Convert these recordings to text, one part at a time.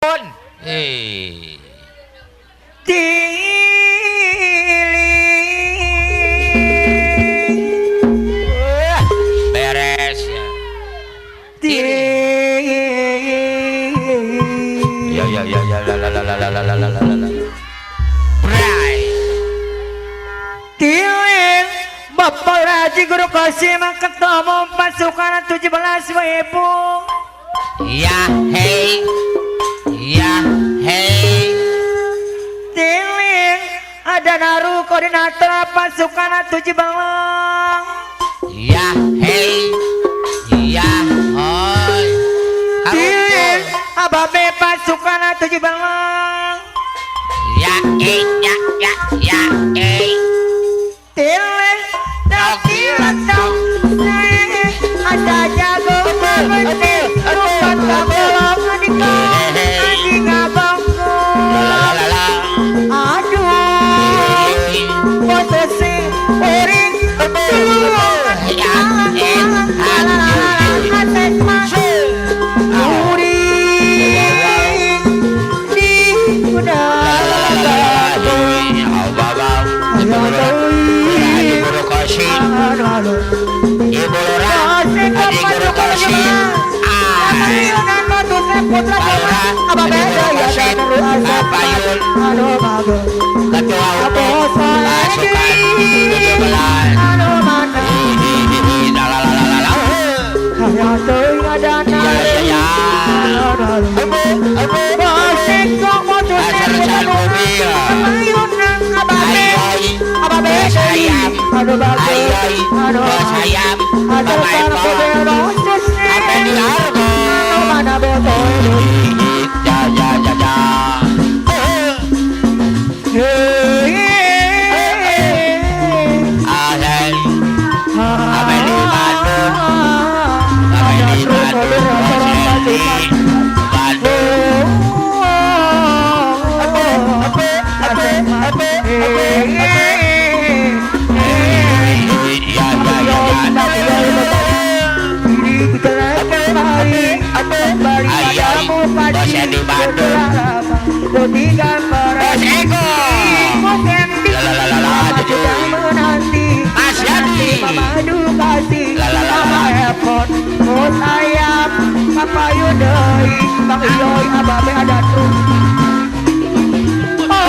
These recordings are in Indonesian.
Eh. Beres ya. Ya la. Bray. Tiling Bapak Raji Guru Qasim ketemu pasukan 17.000. Ya hei. Ya hei. Tiling ada naruh koordinator pasukan 17. Ya hei. Ya hoi. Tiling ababe pasukan 17. Ya Tiling dakilan dong. Ada jago berhenti bukan kabelong di ngabongku. Aduh posisi uring Ketua Umum Pasukan 哦，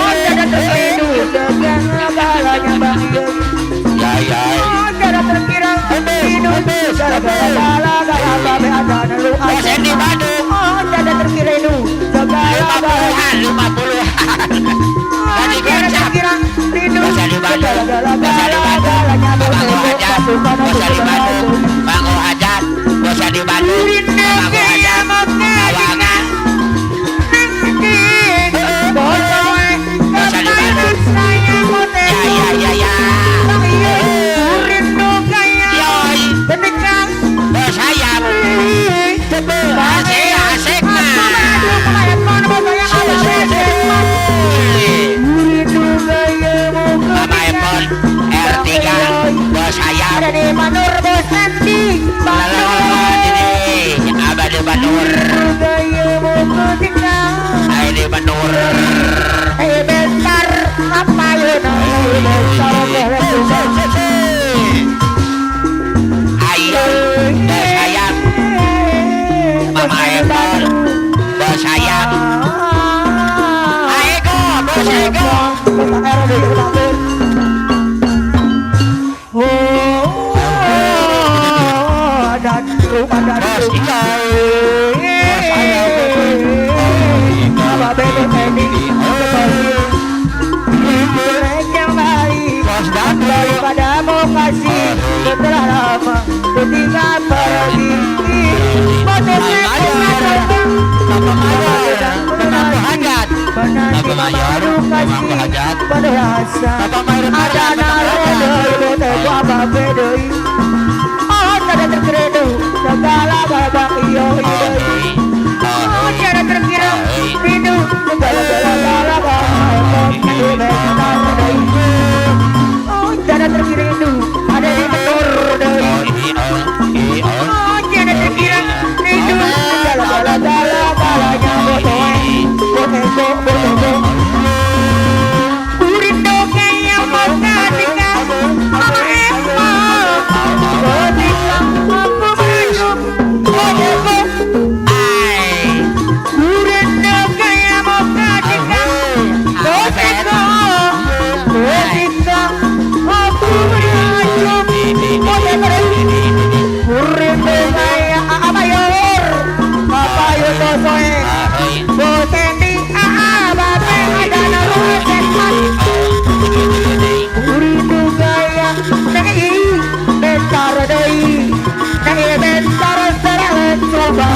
coba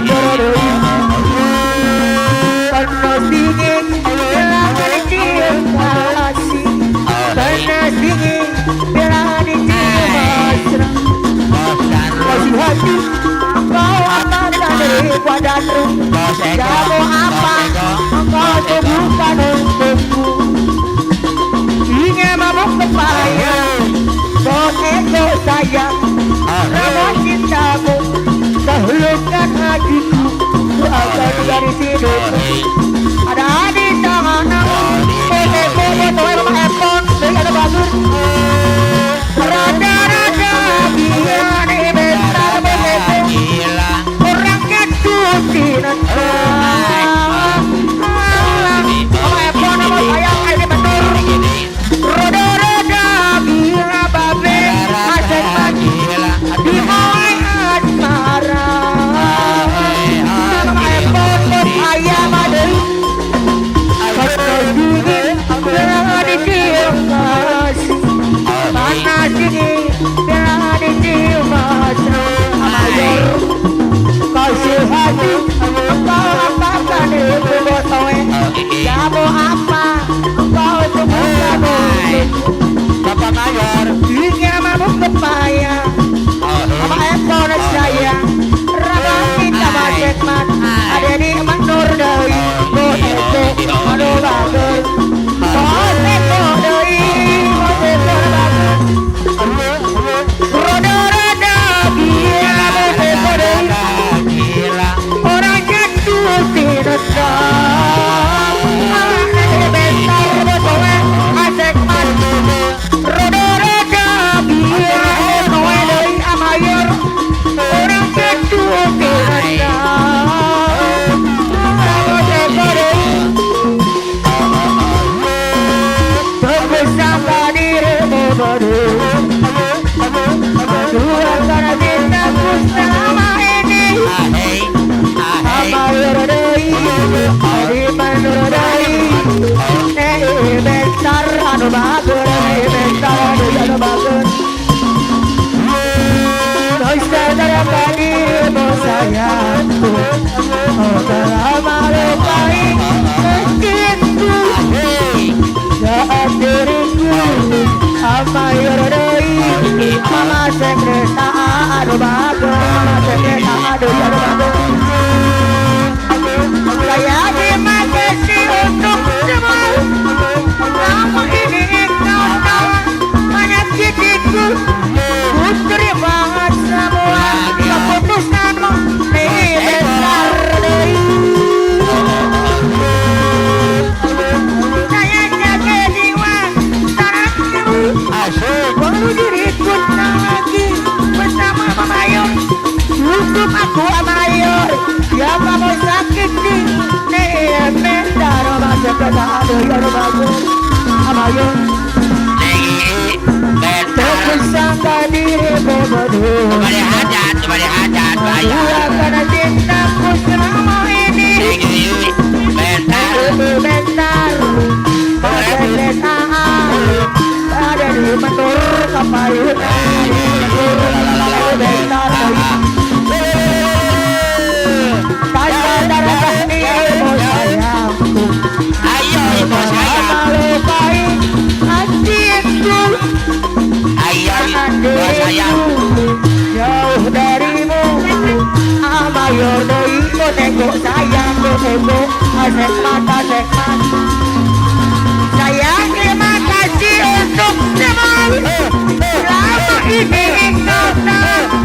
berdoa panas dingin bila dicium kasih panas dingin bila dicium mesra kasih hati engkau aman daripada kamu apa engkau tubuhkan untukku ingin mabuk kepaya boneka sayang ramah cintamu dahulukan hatiku ku akan dari sini ada di tanganmu boneka foto rumah handphone dengan bagus rada-rada biar bentar boneka orang ketuh tidak kamu apa engkau temukan Bapak Mayor ingin mabuk kepaya sama ekor saya ramah kita macetman ada di manur dari boneka aduh bagus boneka dari boneka bagus roda-roda gila boneka dari orang jatuh tidak saya terima kasih untuk semua kamu ini engkau menyakitiku ku terima semua keputusanmu ini besar saya jaga jiwa tanahku baru diriku lagi bersama Mayor untuk aku Mayor yang kamu sakiti nih bentar masuk ke aduh ya bagus Mayor tersangka dirimu bodoh Coba dihajat Bayar karena cintaku selama ini bentar ada di menur kapayunan bentar sadarkan dirimu sayangku ayo ibu sayang melukai hatiku ayo ibu sayang jauh darimu Mayor doi ku tengok sayang ku tengok asek mata sayang terima kasih untuk semua selama ini engkau